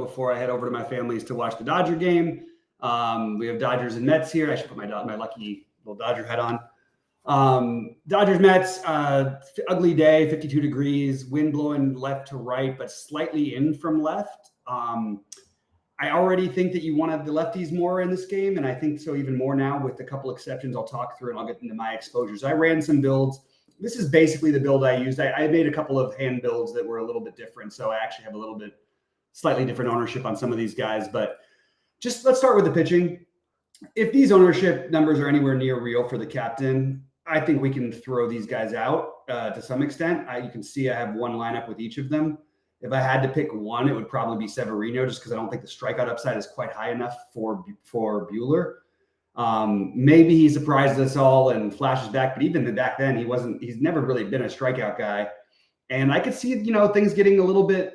before I head over to my family's to watch the Dodger game. We have Dodgers and Mets here. I should put my lucky little Dodger hat on. Dodgers Mets, ugly day, 52 degrees, wind blowing left to right, but slightly in from left. I already think that you wanted the lefties more in this game, and I think so even more now with a couple exceptions I'll talk through, and I'll get into my exposures. I ran some builds. This is basically the build I used. I made a couple of hand builds that were a little bit different, so I actually have a little bit slightly different ownership on some of these guys. But just let's start with the pitching. If these ownership numbers are anywhere near real for the captain, I think we can throw these guys out to some extent. You can see I have one lineup with each of them. If I had to pick one, it would probably be Severino, just because I don't think the strikeout upside is quite high enough for Buehler. Maybe he surprises us all and flashes back, but even back then, he's never really been a strikeout guy. And I could see, things getting a little bit,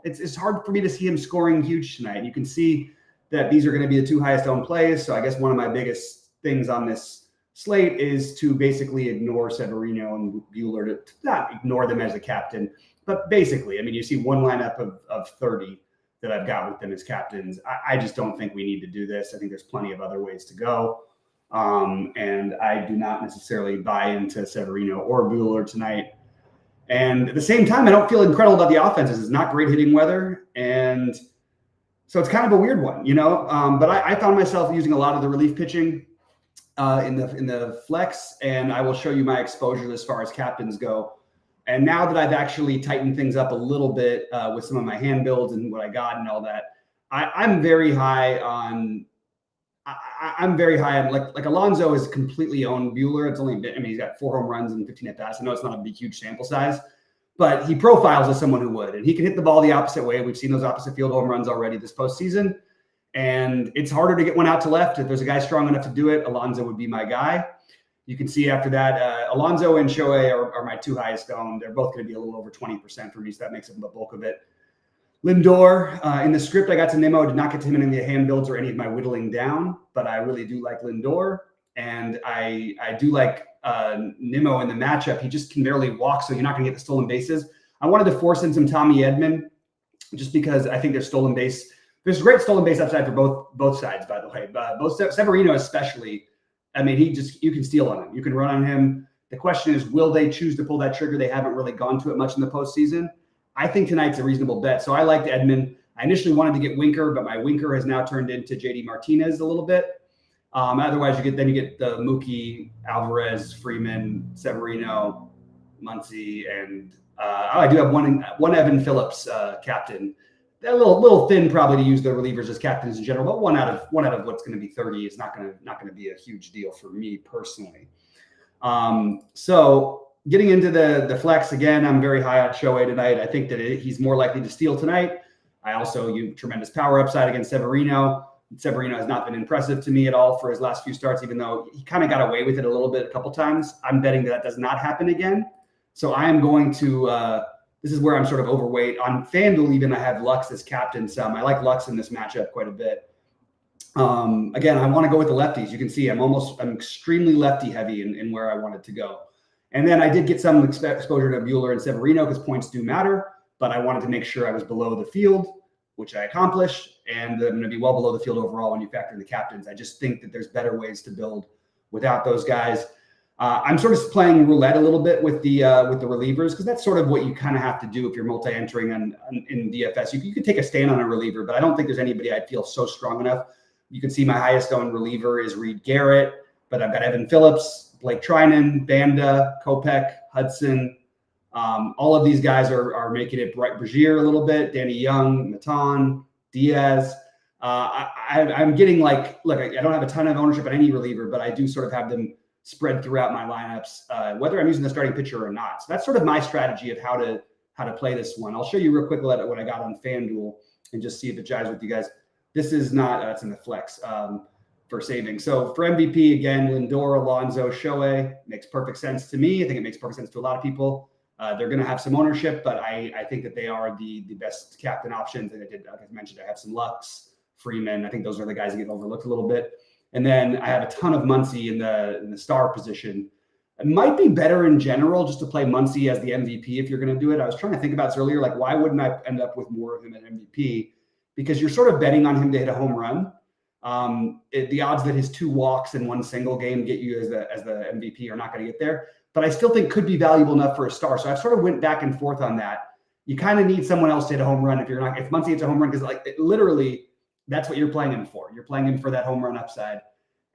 it's hard for me to see him scoring huge tonight. You can see that these are going to be the two highest owned plays. So I guess one of my biggest things on this slate is to basically ignore Severino and Buehler, to not ignore them as a captain, but basically, you see one lineup of 30 that I've got with them as captains. I just don't think we need to do this. I think there's plenty of other ways to go. And I do not necessarily buy into Severino or Buehler tonight. And at the same time, I don't feel incredible about the offenses. It's not great hitting weather. And so it's kind of a weird one, but I found myself using a lot of the relief pitching in the flex, and I will show you my exposure as far as captains go. And now that I've actually tightened things up a little bit with some of my hand builds and what I got and all that, I'm very high on. I'm very high on like Alonso is completely owned Buehler. It's only been, he's got 4 home runs and 15 at bats. I know it's not a big, huge sample size, but he profiles as someone who would, and he can hit the ball the opposite way. We've seen those opposite field home runs already this postseason. And it's harder to get one out to left. If there's a guy strong enough to do it, Alonso would be my guy. You can see after that, Alonso and Shohei are my two highest owned. They're both going to be a little over 20% for me, so that makes up the bulk of it. Lindor, in the script, I got to Nimmo. Did not get to him in any of the hand builds or any of my whittling down, but I really do like Lindor. And I do like Nimmo in the matchup. He just can barely walk, so you're not going to get the stolen bases. I wanted to force in some Tommy Edman just because I think there's stolen base. There's great stolen base upside for both sides, by the way. Both Severino especially. You can steal on him. You can run on him. The question is, will they choose to pull that trigger? They haven't really gone to it much in the postseason. I think tonight's a reasonable bet. So I liked Edman. I initially wanted to get Winker, but my Winker has now turned into JD Martinez a little bit. Otherwise, you get the Mookie, Alvarez, Freeman, Severino, Muncy, and I do have one Evan Phillips captain. A little thin probably to use the relievers as captains in general, but one out of what's going to be 30 is not going to be a huge deal for me personally. So getting into the flex again, I'm very high on Shohei tonight. I think that he's more likely to steal tonight. I also use tremendous power upside against Severino. Severino has not been impressive to me at all for his last few starts, even though he kind of got away with it a little bit a couple times. I'm betting that does not happen again. So I am going to. This is where I'm sort of overweight. On FanDuel, even I have Lux as captain some. I like Lux in this matchup quite a bit. Again, I want to go with the lefties. You can see I'm extremely lefty heavy in where I wanted to go. And then I did get some exposure to Buehler and Severino because points do matter, but I wanted to make sure I was below the field, which I accomplished. And I'm going to be well below the field overall when you factor in the captains. I just think that there's better ways to build without those guys. I'm sort of playing roulette a little bit with the relievers because that's sort of what you kind of have to do if you're multi-entering in DFS. You can take a stand on a reliever, but I don't think there's anybody I'd feel so strong enough. You can see my highest owned reliever is Reed Garrett, but I've got Evan Phillips, Blake Trinan, Banda, Kopech, Hudson. All of these guys are making it Brazier a little bit, Danny Young, Matan, Diaz. I'm getting look, I don't have a ton of ownership on any reliever, but I do sort of have them spread throughout my lineups, whether I'm using the starting pitcher or not. So that's sort of my strategy of how to play this one. I'll show you real quick what I got on FanDuel and just see if it jives with you guys. This is not, it's in the flex for saving. So for MVP, again, Lindor, Alonso, Shohei makes perfect sense to me. I think it makes perfect sense to a lot of people. They're going to have some ownership, but I think that they are the best captain options. And like I mentioned, I have some Lux, Freeman. I think those are the guys that get overlooked a little bit. And then I have a ton of Muncy in the star position. It might be better in general just to play Muncy as the MVP if you're going to do it. I was trying to think about this earlier, like why wouldn't I end up with more of him at MVP? Because you're sort of betting on him to hit a home run. The odds that his 2 walks in 1 single game get you as the MVP are not going to get there. But I still think could be valuable enough for a star. So I've sort of went back and forth on that. You kind of need someone else to hit a home run if Muncy hits a home run, because literally that's what you're playing him for. You're playing him for that home run upside.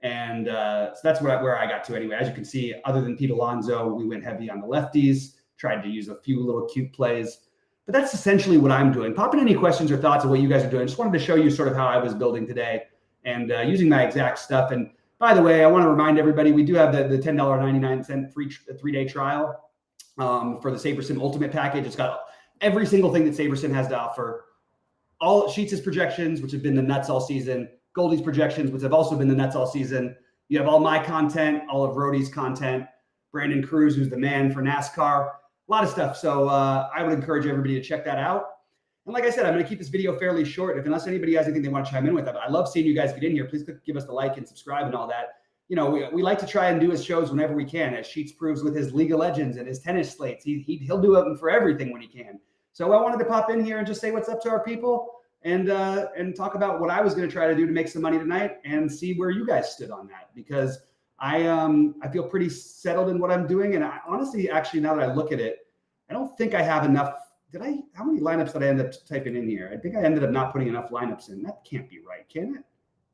And so that's where I got to anyway. As you can see, other than Pete Alonso, we went heavy on the lefties, tried to use a few little cute plays. But that's essentially what I'm doing. Pop in any questions or thoughts of what you guys are doing. I just wanted to show you sort of how I was building today and using my exact stuff. And by the way, I want to remind everybody, we do have the $10.99 free 3-day trial for the SaberSim Ultimate Package. It's got every single thing that SaberSim has to offer. All Sheets' projections, which have been the nuts all season. Goldie's projections, which have also been the nuts all season. You have all my content, all of Rhodey's content, Brandon Cruz, who's the man for NASCAR, a lot of stuff. So I would encourage everybody to check that out. And like I said, I'm going to keep this video fairly short. Unless anybody has anything they want to chime in with, I love seeing you guys get in here. Please give us the like and subscribe and all that. You know, we like to try and do his shows whenever we can, as Sheets proves with his League of Legends and his tennis slates. He'll do it for everything when he can. So I wanted to pop in here and just say what's up to our people. And talk about what I was going to try to do to make some money tonight and see where you guys stood on that, because I feel pretty settled in what I'm doing. And I honestly, actually, now that I look at it, I don't think I have enough. How many lineups did I end up typing in here? I think I ended up not putting enough lineups in. That can't be right, can it?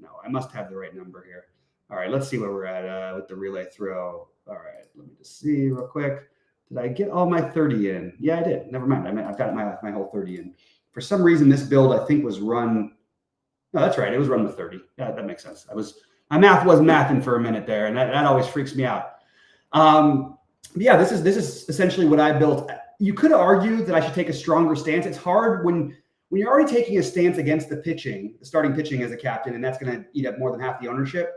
No, I must have the right number here. All right, let's see where we're at with the relay throw. All right, let me just see real quick. Did I get all my 30 in? Yeah, I did. Never mind. I've got my whole 30 in. For some reason, this build, I think, was run. No, that's right. It was run with 30. Yeah, that makes sense. My math was mathing for a minute there, and that always freaks me out. Yeah, this is essentially what I built. You could argue that I should take a stronger stance. It's hard when you're already taking a stance against the starting pitching as a captain, and that's going to eat up more than half the ownership.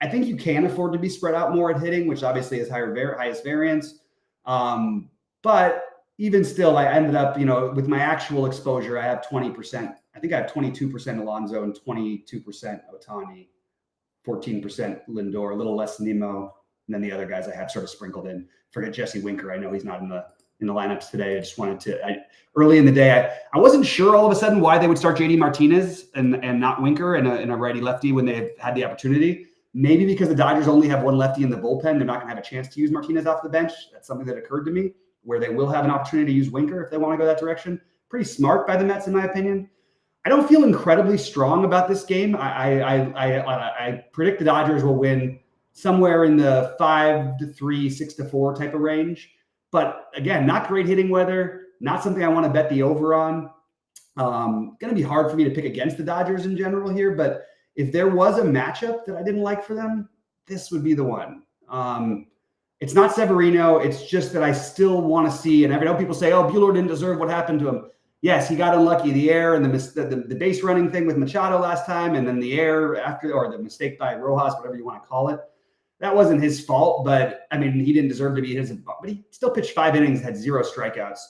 I think you can afford to be spread out more at hitting, which obviously is highest variance. But even still, I ended up, with my actual exposure, I have 20%. I think I have 22% Alonso and 22% Ohtani, 14% Lindor, a little less Nimmo, and then the other guys I have sort of sprinkled in. Forget Jesse Winker. I know he's not in the lineups today. I just wanted to. Early in the day, I wasn't sure all of a sudden why they would start JD Martinez and not Winker in a righty lefty when they had the opportunity. Maybe because the Dodgers only have one lefty in the bullpen, they're not going to have a chance to use Martinez off the bench. That's something that occurred to me, where they will have an opportunity to use Winker if they want to go that direction. Pretty smart by the Mets, in my opinion. I don't feel incredibly strong about this game. I predict the Dodgers will win somewhere in the 5-3, 6-4 type of range. But again, not great hitting weather, not something I want to bet the over on. Going to be hard for me to pick against the Dodgers in general here, but if there was a matchup that I didn't like for them, this would be the one. It's not Severino. It's just that I still want to see, and I know people say, oh, Buehler didn't deserve what happened to him. Yes, he got unlucky. The air and the base running thing with Machado last time, and then the air after, or the mistake by Rojas, whatever you want to call it. That wasn't his fault, but I mean, he didn't deserve to be his, but he still pitched 5 innings, had 0 strikeouts.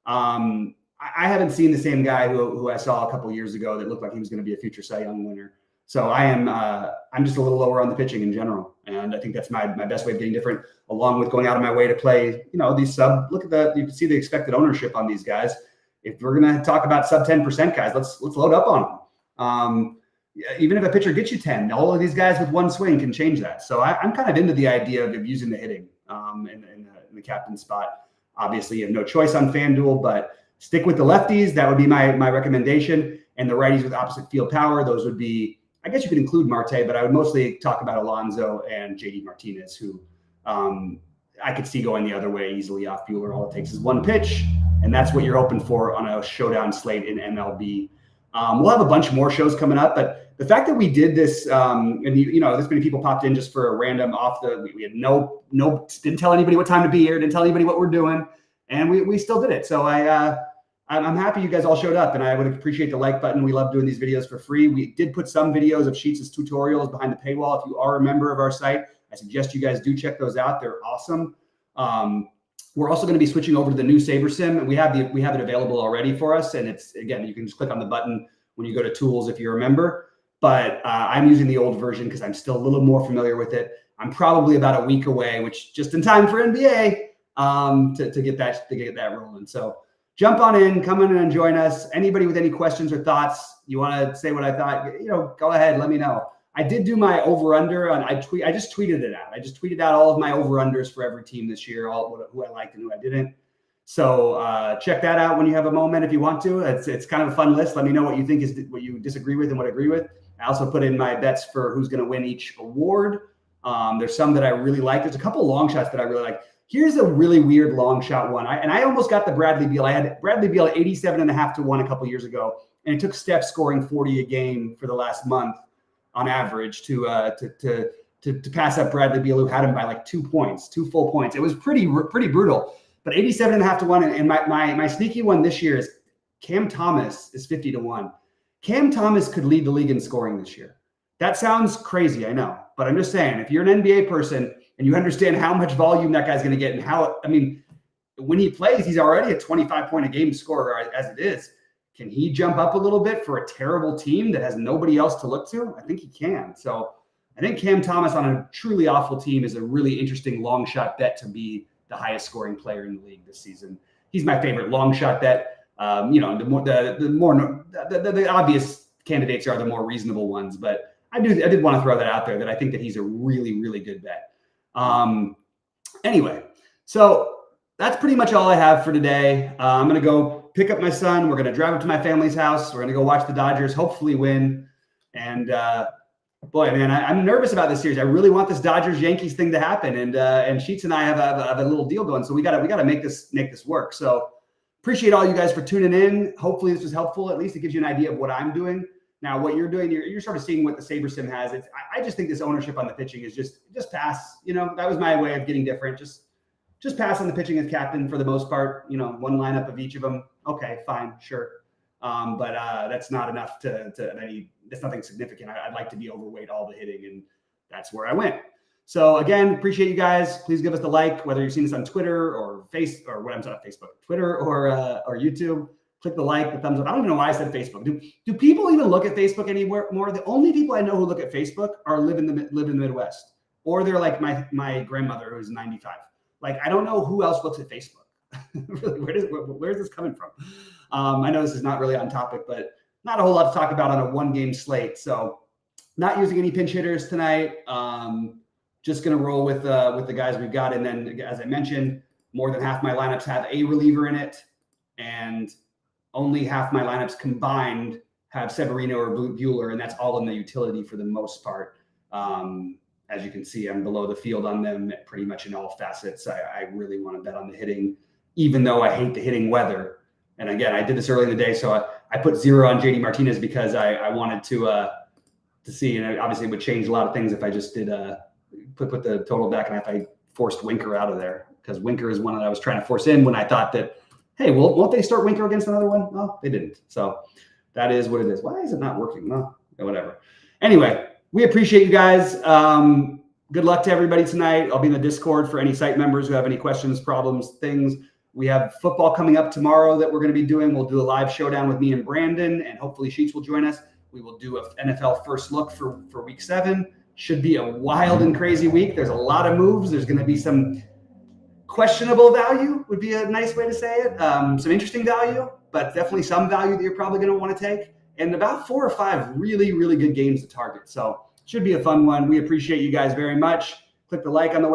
I haven't seen the same guy who I saw a couple of years ago that looked like he was going to be a future Cy Young winner. So I'm just a little lower on the pitching in general. And I think that's my best way of getting different, along with going out of my way to play, these look at you can see the expected ownership on these guys. If we're going to talk about sub 10% guys, let's load up on them. Even if a pitcher gets you 10, all of these guys with one swing can change that. So I'm kind of into the idea of using the hitting in the captain spot. Obviously, you have no choice on FanDuel, but stick with the lefties. That would be my recommendation. And the righties with opposite field power, those would be, I guess you could include Marte, but I would mostly talk about Alonso and JD Martinez, who I could see going the other way easily off Buehler. All it takes is one pitch, and that's what you're hoping for on a showdown slate in MLB. We'll have a bunch more shows coming up, but the fact that we did this, and this many people popped in just for a random we had no, didn't tell anybody what time to be here, didn't tell anybody what we're doing, and we still did it. So I'm happy you guys all showed up, and I would appreciate the like button. We love doing these videos for free. We did put some videos of Sheets' tutorials behind the paywall. If you are a member of our site, I suggest you guys do check those out. They're awesome. We're also going to be switching over to the new SaberSim, and we have it available already for us. And it's, again, you can just click on the button when you go to tools if you're a member. But I'm using the old version because I'm still a little more familiar with it. I'm probably about a week away, which just in time for NBA to get that rolling. So jump on in, come in and join us. Anybody with any questions or thoughts, you want to say what I thought, go ahead, let me know. I did do my over-under on, I just tweeted it out. I just tweeted out all of my over-unders for every team this year, who I liked and who I didn't. So check that out when you have a moment if you want to. It's kind of a fun list. Let me know what you think is what you disagree with and what I agree with. I also put in my bets for who's going to win each award. There's some that I really like. There's a couple of long shots that I really like. Here's a really weird long shot one. I almost got the Bradley Beal. I had Bradley Beal at 87.5 to 1 a couple years ago, and it took Steph scoring 40 a game for the last month on average to pass up Bradley Beal, who had him by like 2 points, 2 full points. It was pretty brutal. But 87.5 to 1, and my sneaky one this year is Cam Thomas is 50 to 1. Cam Thomas could lead the league in scoring this year. That sounds crazy, I know, but I'm just saying, if you're an NBA person and you understand how much volume that guy's going to get and how, when he plays, he's already a 25-point-a-game scorer as it is. Can he jump up a little bit for a terrible team that has nobody else to look to? I think he can. So I think Cam Thomas on a truly awful team is a really interesting long shot bet to be the highest scoring player in the league this season. He's my favorite long shot bet. The obvious candidates are the more reasonable ones, but I did want to throw that out there that I think that he's a really, really good bet. Anyway, so that's pretty much all I have for today. I'm going to go pick up my son. We're going to drive up to my family's house. We're going to go watch the Dodgers, hopefully win. And boy, man, I'm nervous about this series. I really want this Dodgers-Yankees thing to happen. And Sheets and I have a little deal going. So we got to make this work. So appreciate all you guys for tuning in. Hopefully this was helpful. At least it gives you an idea of what I'm doing. Now, what you're doing, you're sort of seeing what the SaberSim has. I just think this ownership on the pitching is just pass. That was my way of getting different. Just pass on the pitching as captain for the most part. One lineup of each of them. Okay, fine, sure. But that's not enough that's nothing significant. I'd like to be overweight all the hitting, and that's where I went. So again, appreciate you guys. Please give us the like, whether you've seen this on Twitter or Twitter or YouTube. Click the like, the thumbs up. I don't even know why I said Facebook. Do people even look at Facebook anymore? The only people I know who look at Facebook live in the Midwest, or they're like my grandmother who's 95. Like, I don't know who else looks at Facebook. Really, where is this coming from? I know this is not really on topic, but not a whole lot to talk about on a 1-game slate. So not using any pinch hitters tonight. Just going to roll with the guys we've got. And then, as I mentioned, more than half my lineups have a reliever in it. And only half my lineups combined have Severino or Buehler, and that's all in the utility for the most part. As you can see, I'm below the field on them pretty much in all facets. I really want to bet on the hitting, even though I hate the hitting weather. And again, I did this early in the day, so I put 0 on JD Martinez because I wanted to see, and obviously it would change a lot of things if I just did put the total back and if I forced Winker out of there, because Winker is one that I was trying to force in when I thought that, hey, won't they start Winker against another one? No, they didn't. So that is what it is. Why is it not working? Well, whatever. Anyway, we appreciate you guys. Good luck to everybody tonight. I'll be in the Discord for any site members who have any questions, problems, things. We have football coming up tomorrow that we're going to be doing. We'll do a live showdown with me and Brandon, and hopefully Sheets will join us. We will do an NFL first look for week 7. Should be a wild and crazy week. There's a lot of moves. There's going to be some questionable value would be a nice way to say it. Some interesting value, but definitely some value that you're probably going to want to take. And about 4 or 5 really, really good games to target. So should be a fun one. We appreciate you guys very much. Click the like on the way